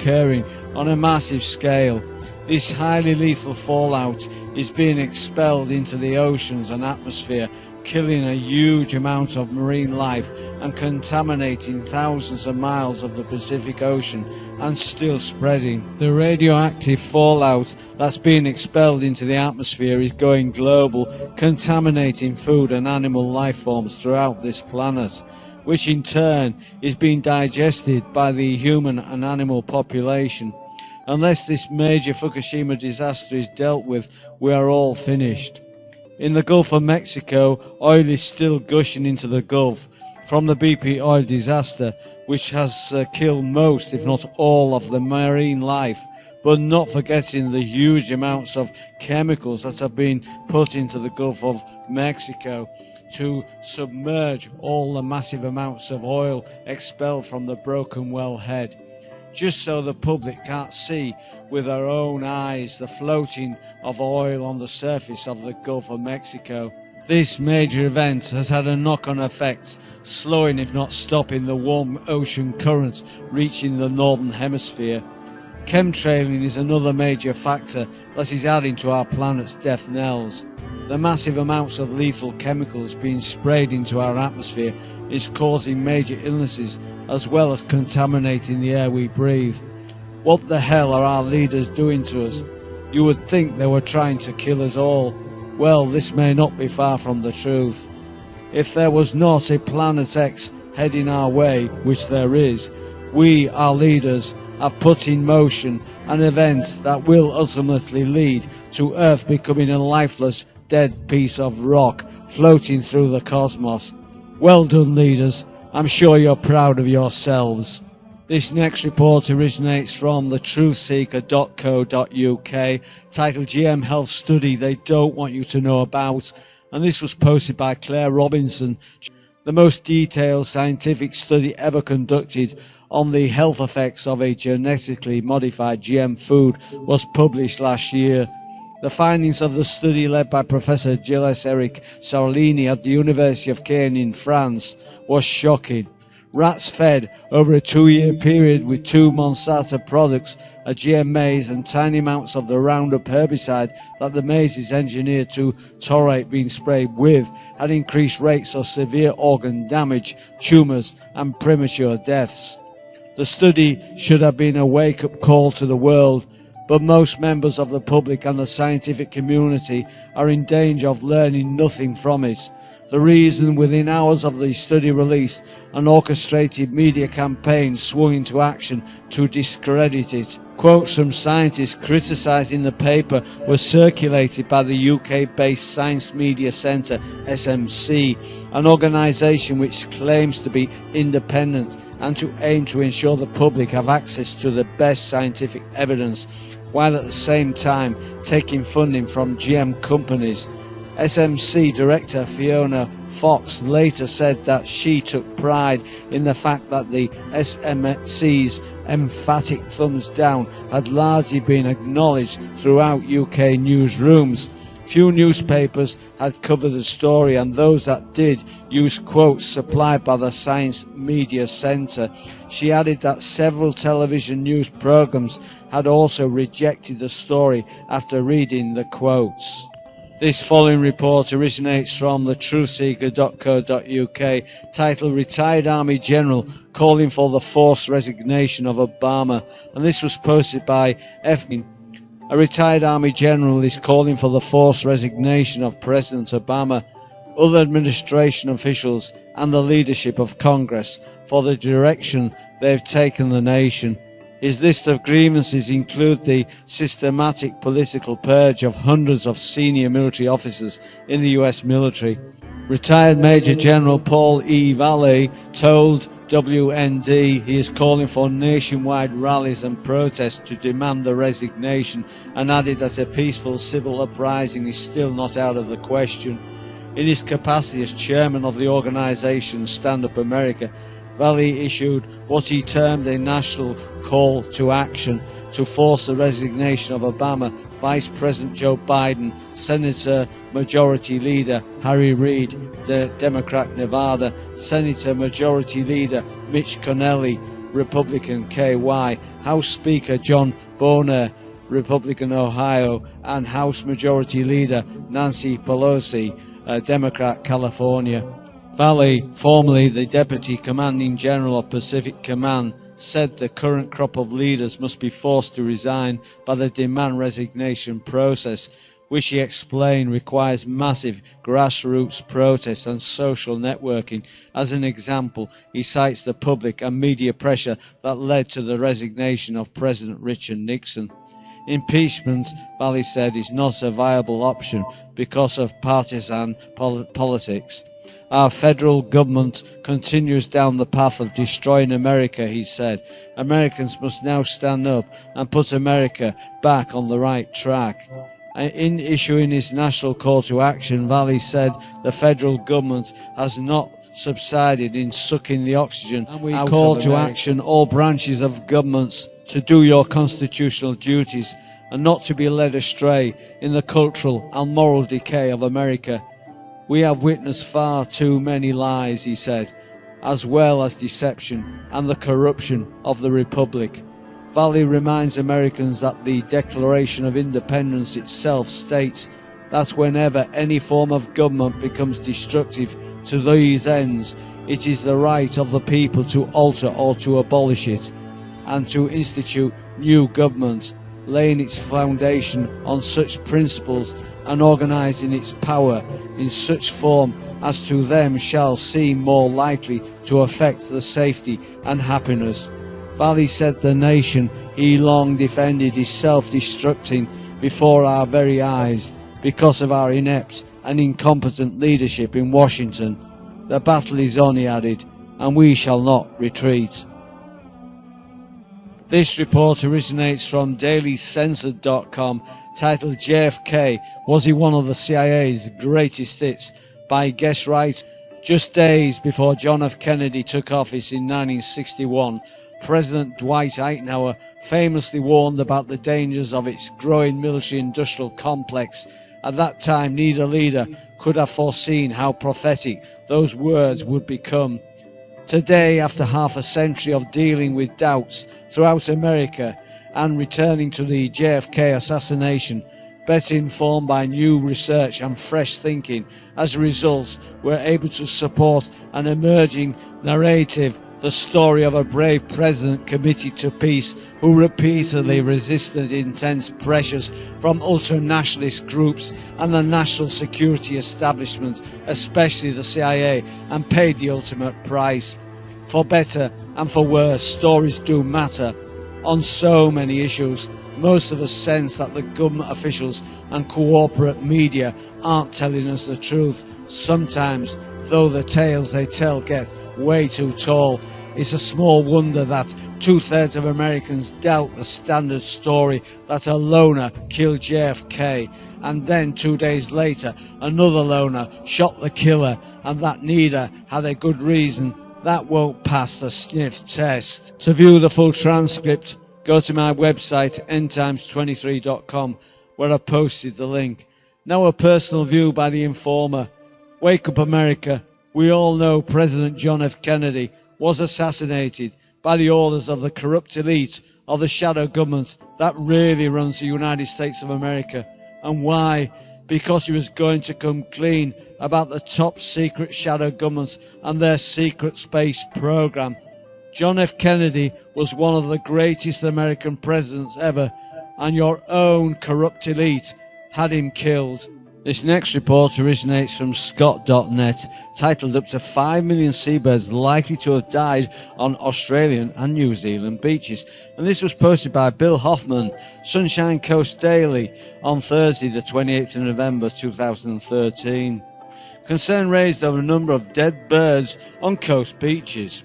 occurring on a massive scale. This highly lethal fallout is being expelled into the oceans and atmosphere, killing a huge amount of marine life and contaminating thousands of miles of the Pacific Ocean, and still spreading. The radioactive fallout that's being expelled into the atmosphere is going global, contaminating food and animal life forms throughout this planet, which in turn is being digested by the human and animal population. Unless this major Fukushima disaster is dealt with, we are all finished. In the Gulf of Mexico, oil is still gushing into the Gulf from the BP oil disaster, which has killed most, if not all, of the marine life, but not forgetting the huge amounts of chemicals that have been put into the Gulf of Mexico to submerge all the massive amounts of oil expelled from the broken wellhead, just so the public can't see with their own eyes the floating of oil on the surface of the Gulf of Mexico. This major event has had a knock-on effect, slowing if not stopping the warm ocean currents reaching the northern hemisphere. Chemtrailing is another major factor that is adding to our planet's death knells. The massive amounts of lethal chemicals being sprayed into our atmosphere is causing major illnesses as well as contaminating the air we breathe. What the hell are our leaders doing to us? You would think they were trying to kill us all. Well, this may not be far from the truth. If there was not a Planet X heading our way, which there is, we, our leaders, have put in motion an event that will ultimately lead to Earth becoming a lifeless, dead piece of rock floating through the cosmos. Well done, leaders. I'm sure you're proud of yourselves. This next report originates from the truthseeker.co.uk, titled GM Health Study They Don't Want You to Know About, and this was posted by Claire Robinson. The most detailed scientific study ever conducted on the health effects of a genetically modified GM food was published last year. The findings of the study, led by Professor Gilles Eric Sarlini at the University of Caen in France, was shocking. Rats fed over a 2-year period with 2 Monsanto products, a GM maize and tiny amounts of the Roundup herbicide that the maize is engineered to tolerate being sprayed with, had increased rates of severe organ damage, tumours and premature deaths. The study should have been a wake-up call to the world, but most members of the public and the scientific community are in danger of learning nothing from it. The reason, within hours of the study release, an orchestrated media campaign swung into action to discredit it. Quotes from scientists criticising the paper were circulated by the UK-based Science Media Centre, SMC, an organisation which claims to be independent and to aim to ensure the public have access to the best scientific evidence, while at the same time taking funding from GM companies. SMC Director Fiona Fox later said that she took pride in the fact that the SMC's emphatic thumbs down had largely been acknowledged throughout UK newsrooms. Few newspapers had covered the story, and those that did used quotes supplied by the Science Media Centre. She added that several television news programmes had also rejected the story after reading the quotes. This following report originates from the truthseeker.co.uk, titled Retired Army General Calling for the Forced Resignation of Obama, and this was posted by F. A retired Army General is calling for the forced resignation of President Obama, other administration officials and the leadership of Congress for the direction they've taken the nation. His list of grievances include the systematic political purge of hundreds of senior military officers in the US military. Retired Major General Paul E. Willi told WND he is calling for nationwide rallies and protests to demand the resignation, and added that a peaceful civil uprising is still not out of the question. In his capacity as chairman of the organisation Stand Up America, Willi issued what he termed a national call to action to force the resignation of Obama, Vice President Joe Biden, Senator Majority Leader Harry Reid, the Democrat Nevada, Senator Majority Leader Mitch Connelly, Republican KY, House Speaker John Boehner, Republican Ohio, and House Majority Leader Nancy Pelosi, Democrat California. Willi, formerly the Deputy Commanding General of Pacific Command, said the current crop of leaders must be forced to resign by the demand resignation process, which he explained requires massive grassroots protests and social networking. As an example, he cites the public and media pressure that led to the resignation of President Richard Nixon. Impeachment, Willi said, is not a viable option because of partisan politics. Our federal government continues down the path of destroying America, he said. Americans must now stand up and put America back on the right track. In issuing his national call to action, Willi said the federal government has not subsided in sucking the oxygen, and we call to action all branches of governments to do your constitutional duties and not to be led astray in the cultural and moral decay of America. We have witnessed far too many lies, he said, as well as deception and the corruption of the Republic. Willi reminds Americans that the Declaration of Independence itself states that whenever any form of government becomes destructive to these ends, it is the right of the people to alter or to abolish it, and to institute new governments, laying its foundation on such principles and organising its power in such form as to them shall seem more likely to affect the safety and happiness. Willi said the nation he long defended is self-destructing before our very eyes because of our inept and incompetent leadership in Washington. The battle is on, he added, and we shall not retreat. This report originates from dailycensored.com, titled JFK, Was He One of the CIA's Greatest Hits? By guest writer. Just days before John F. Kennedy took office in 1961, President Dwight Eisenhower famously warned about the dangers of its growing military-industrial complex. At that time, neither leader could have foreseen how prophetic those words would become. Today, after half a century of dealing with doubts throughout America and returning to the JFK assassination, better informed by new research and fresh thinking, as a result, we're able to support an emerging narrative, the story of a brave president committed to peace who repeatedly resisted intense pressures from ultra-nationalist groups and the national security establishment, especially the CIA, and paid the ultimate price. For better and for worse, stories do matter. On so many issues, most of us sense that the government officials and corporate media aren't telling us the truth. Sometimes, though, the tales they tell get way too tall. It's a small wonder that 2/3 of Americans doubt the standard story that a loner killed JFK, and then 2 days later another loner shot the killer, and that neither had a good reason. That won't pass the sniff test. To view the full transcript, go to my website endtimes23.com, where I posted the link. Now a personal view by the Informer. Wake up, America. We all know President John F. Kennedy was assassinated by the orders of the corrupt elite of the shadow government that really runs the United States of America. And why? Because he was going to come clean about the top secret shadow government and their secret space program. John F. Kennedy was one of the greatest American presidents ever, and your own corrupt elite had him killed. This next report originates from Scott.net, titled Up to 5 million seabirds likely to have died on Australian and New Zealand beaches. And this was posted by Bill Hoffman, Sunshine Coast Daily, on Thursday the 28th of November 2013. Concern raised over a number of dead birds on coast beaches.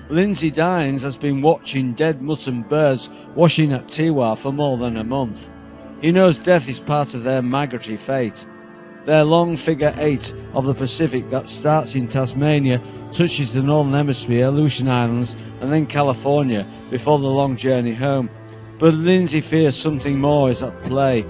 Lindsay Dines has been watching dead mutton birds washing at Tiwa for more than a month. He knows death is part of their migratory fate. Their long figure 8 of the Pacific that starts in Tasmania, touches the Northern Hemisphere, Aleutian Islands and then California before the long journey home. But Lindsay fears something more is at play.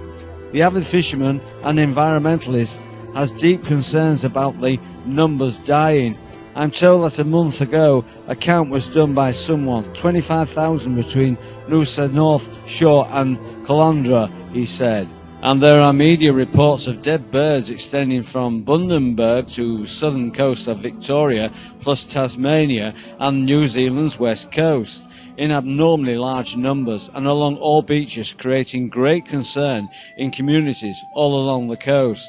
The avid fisherman and environmentalist has deep concerns about the numbers dying. I'm told that a month ago a count was done by someone, 25,000 between Noosa North Shore and Caloundra, he said. And there are media reports of dead birds extending from Bundaberg to southern coast of Victoria, plus Tasmania and New Zealand's west coast, in abnormally large numbers and along all beaches, creating great concern in communities all along the coast.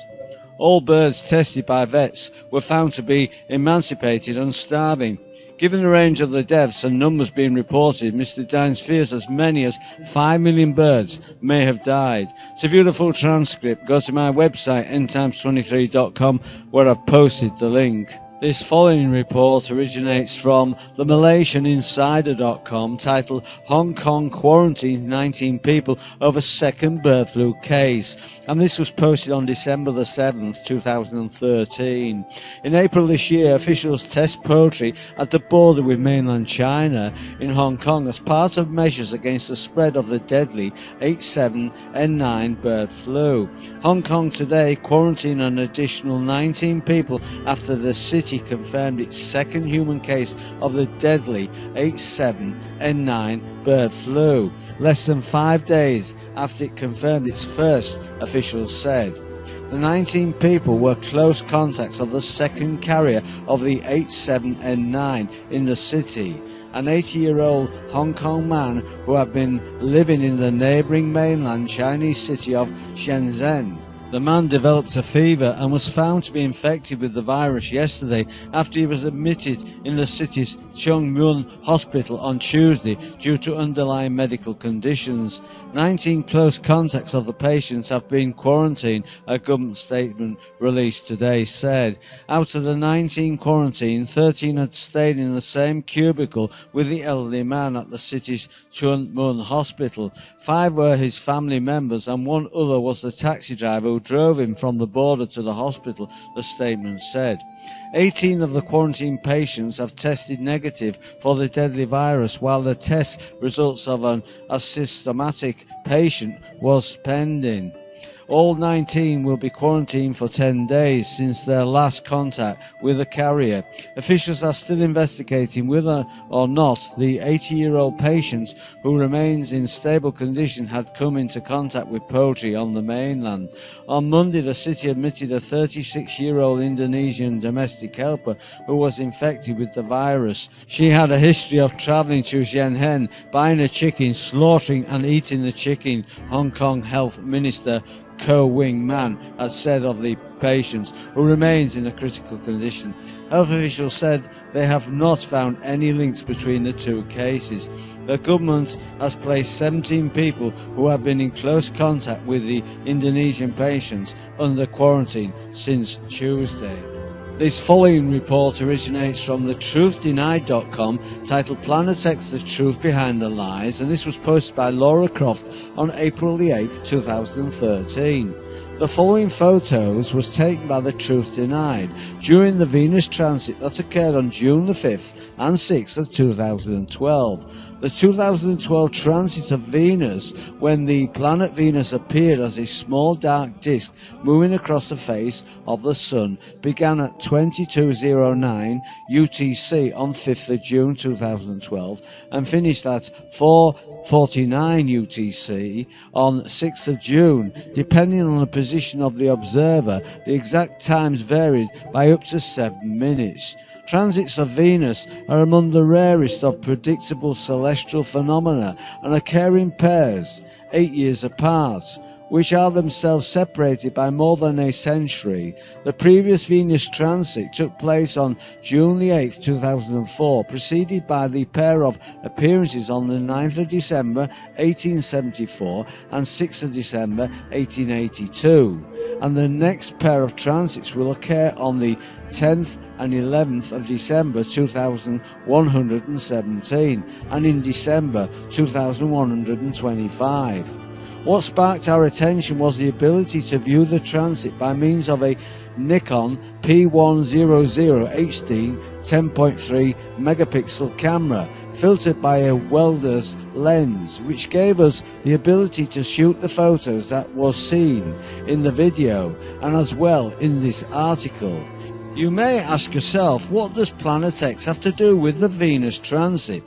All birds tested by vets were found to be emancipated and starving. Given the range of the deaths and numbers being reported, Mr. Dines fears as many as 5 million birds may have died. To view the full transcript, go to my website endtimes23.com, where I've posted the link. This following report originates from the MalaysianInsider.com, titled Hong Kong quarantines 19 people over second bird flu case, and this was posted on December the 7th, 2013. In April this year, officials test poultry at the border with mainland China in Hong Kong as part of measures against the spread of the deadly H7N9 bird flu. Hong Kong today quarantined an additional 19 people after the city confirmed its second human case of the deadly H7N9 bird flu, less than 5 days after it confirmed its first, officials said. The 19 people were close contacts of the second carrier of the H7N9 in the city, an 80-year-old Hong Kong man who had been living in the neighbouring mainland Chinese city of Shenzhen. The man developed a fever and was found to be infected with the virus yesterday after he was admitted in the city's Chung Mun hospital on Tuesday due to underlying medical conditions. 19 close contacts of the patients have been quarantined, a government statement released today said. Out of the 19 quarantined, 13 had stayed in the same cubicle with the elderly man at the city's Chung Mun hospital. 5 were his family members and 1 other was the taxi driver who drove him from the border to the hospital, the statement said. 18 of the quarantine patients have tested negative for the deadly virus, while the test results of an asymptomatic patient was pending. All 19 will be quarantined for 10 days since their last contact with the carrier. Officials are still investigating whether or not the 80-year-old patient, who remains in stable condition, had come into contact with poultry on the mainland. On Monday, the city admitted a 36-year-old Indonesian domestic helper who was infected with the virus. She had a history of travelling to Shenzhen, buying a chicken, slaughtering and eating the chicken, Hong Kong Health Minister Ko Wing Man has said of the patient, who remains in a critical condition. Health officials said they have not found any links between the 2 cases. The government has placed 17 people who have been in close contact with the Indonesian patients under quarantine since Tuesday. This following report originates from the TruthDenied.com, titled Planet X, the Truth Behind the Lies, and this was posted by Laura Croft on April the 8th, 2013. The following photos was taken by the Truth Denied during the Venus transit that occurred on June the 5th and 6th of 2012. The 2012 transit of Venus, when the planet Venus appeared as a small dark disk moving across the face of the Sun, began at 22:09 UTC on 5th of June 2012 and finished at 4:49 UTC on 6th of June. Depending on the position of the observer, the exact times varied by up to 7 minutes. Transits of Venus are among the rarest of predictable celestial phenomena and occur in pairs, 8 years apart, which are themselves separated by more than a century. The previous Venus transit took place on June the 8th, 2004, preceded by the pair of appearances on the 9th of December 1874 and 6th of December 1882. And the next pair of transits will occur on the 10th and 11th of December 2117 and in December 2125. What sparked our attention was the ability to view the transit by means of a Nikon P100 HD 10.3 megapixel camera filtered by a welder's lens, which gave us the ability to shoot the photos that was seen in the video and as well in this article. You may ask yourself, what does Planet X have to do with the Venus transit?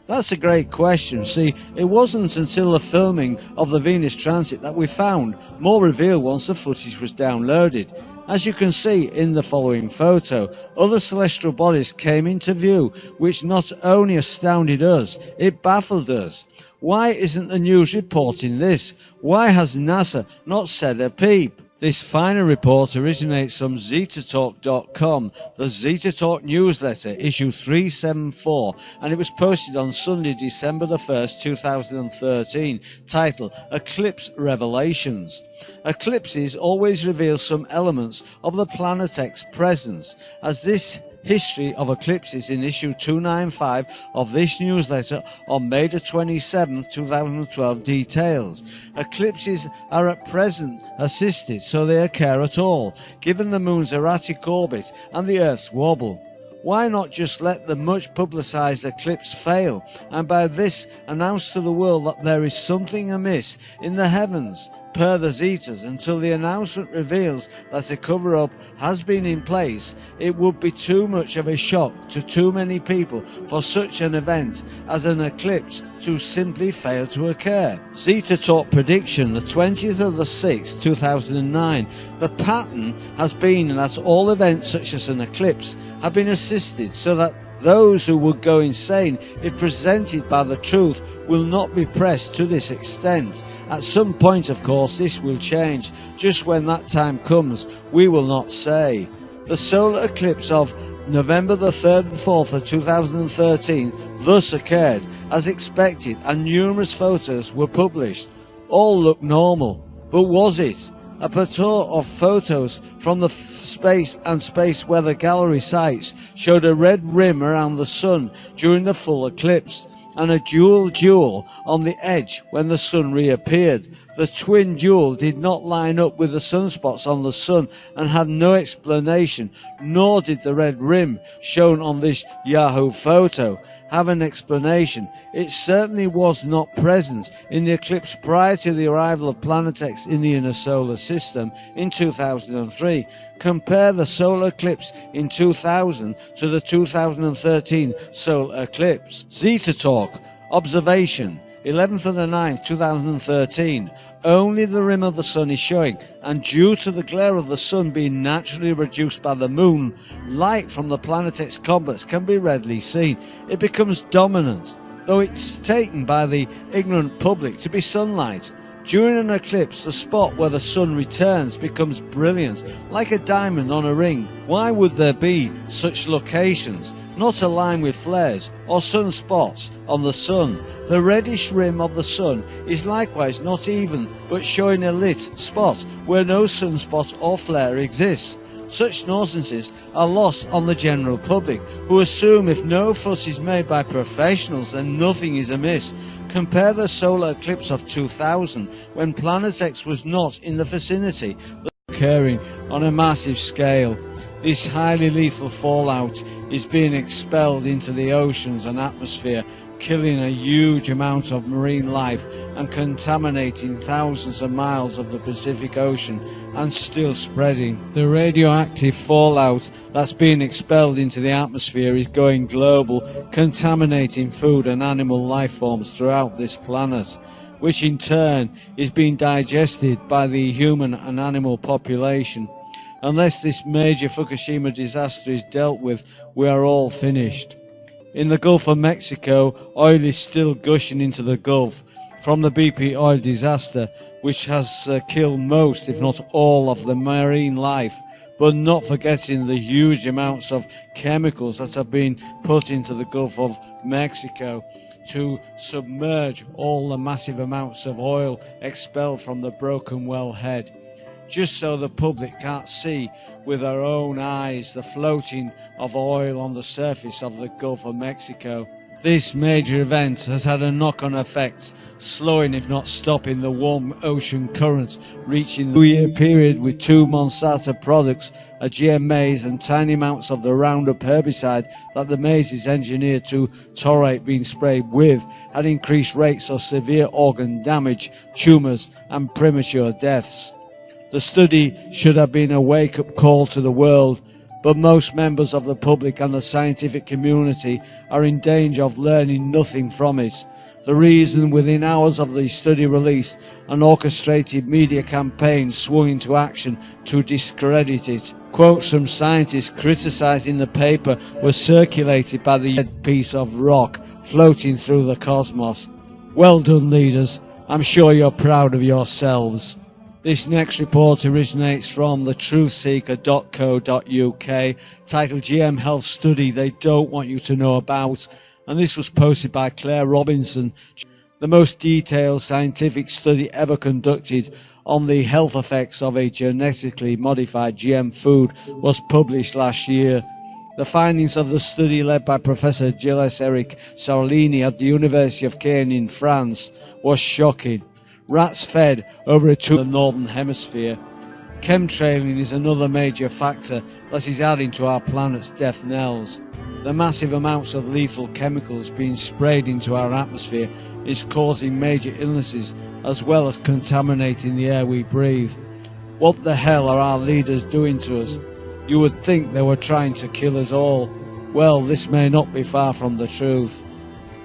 That's a great question. See, it wasn't until the filming of the Venus transit that we found more revealed once the footage was downloaded. As you can see in the following photo, other celestial bodies came into view, which not only astounded us, it baffled us. Why isn't the news reporting this? Why has NASA not said a peep? This final report originates from ZetaTalk.com, the ZetaTalk newsletter, issue 374, and it was posted on Sunday, December the 1st, 2013, titled Eclipse Revelations. Eclipses always reveal some elements of the Planet X presence, as this history of eclipses in issue 295 of this newsletter on May the 27th, 2012 details. Eclipses are at present assisted, so they occur at all, given the moon's erratic orbit and the Earth's wobble. Why not just let the much publicised eclipse fail, and by this announce to the world that there is something amiss in the heavens, per the Zetas, until the announcement reveals that a cover-up has been in place? It would be too much of a shock to too many people for such an event as an eclipse to simply fail to occur. Zeta Talk prediction, the 20th of the 6th, 2009. The pattern has been that all events such as an eclipse have been assisted, so that those who would go insane if presented by the truth will not be pressed to this extent. At some point, of course, this will change. Just when that time comes, we will not say. The solar eclipse of November the 3rd and 4th of 2013 thus occurred as expected, and numerous photos were published. All looked normal, but was it? A plethora of photos from the space and space weather gallery sites showed a red rim around the sun during the full eclipse, and a dual jewel on the edge when the sun reappeared. The twin jewel did not line up with the sunspots on the sun and had no explanation, nor did the red rim shown on this Yahoo photo have an explanation. It certainly was not present in the eclipse prior to the arrival of Planet X in the inner solar system in 2003. Compare the solar eclipse in 2000 to the 2013 solar eclipse. Zeta Talk observation, 11th of the 9th, 2013. Only the rim of the sun is showing, and due to the glare of the sun being naturally reduced by the moon, light from the Planet X complex can be readily seen. It becomes dominant, though it's taken by the ignorant public to be sunlight. During an eclipse, the spot where the sun returns becomes brilliant, like a diamond on a ring. Why would there be such locations not aligned with flares or sunspots on the sun? The reddish rim of the sun is likewise not even, but showing a lit spot where no sunspot or flare exists. Such nonsenses are lost on the general public, who assume if no fuss is made by professionals, then nothing is amiss. Compare the solar eclipse of 2000, when Planet X was not in the vicinity, but occurring on a massive scale. This highly lethal fallout is being expelled into the oceans and atmosphere, killing a huge amount of marine life and contaminating thousands of miles of the Pacific Ocean, and still spreading. The radioactive fallout that's being expelled into the atmosphere is going global, contaminating food and animal life forms throughout this planet, which in turn is being digested by the human and animal population. Unless this major Fukushima disaster is dealt with, we are all finished. In the Gulf of Mexico, oil is still gushing into the Gulf from the BP oil disaster, which has killed most, if not all, of the marine life, but not forgetting the huge amounts of chemicals that have been put into the Gulf of Mexico to submerge all the massive amounts of oil expelled from the broken wellhead, just so the public can't see with their own eyes the floating of oil on the surface of the Gulf of Mexico. This major event has had a knock-on effect, slowing if not stopping the warm ocean current, reaching the 2-year period with 2 Monsanto products, a GM maize and tiny amounts of the Roundup herbicide that the maize is engineered to tolerate being sprayed with, had increased rates of severe organ damage, tumours and premature deaths. The study should have been a wake-up call to the world, but most members of the public and the scientific community are in danger of learning nothing from it. The reason, within hours of the study release, an orchestrated media campaign swung into action to discredit it. Quotes from scientists criticising the paper were circulated by the piece of rock floating through the cosmos. Well done, leaders. I'm sure you're proud of yourselves. This next report originates from the truthseeker.co.uk, titled GM Health Study They Don't Want You to Know About, and this was posted by Claire Robinson. The most detailed scientific study ever conducted on the health effects of a genetically modified GM food was published last year. The findings of the study, led by Professor Gilles Eric Sarolini at the University of Caen in France, was shocking. Rats fed over a tour of the Northern Hemisphere. Chemtrailing is another major factor that is adding to our planet's death knells. The massive amounts of lethal chemicals being sprayed into our atmosphere is causing major illnesses as well as contaminating the air we breathe. What the hell are our leaders doing to us? You would think they were trying to kill us all. Well, this may not be far from the truth.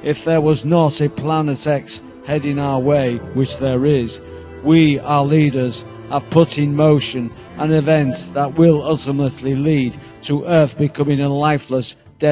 If there was not a Planet X heading our way, which there is, we, our leaders, have put in motion an event that will ultimately lead to Earth becoming a lifeless,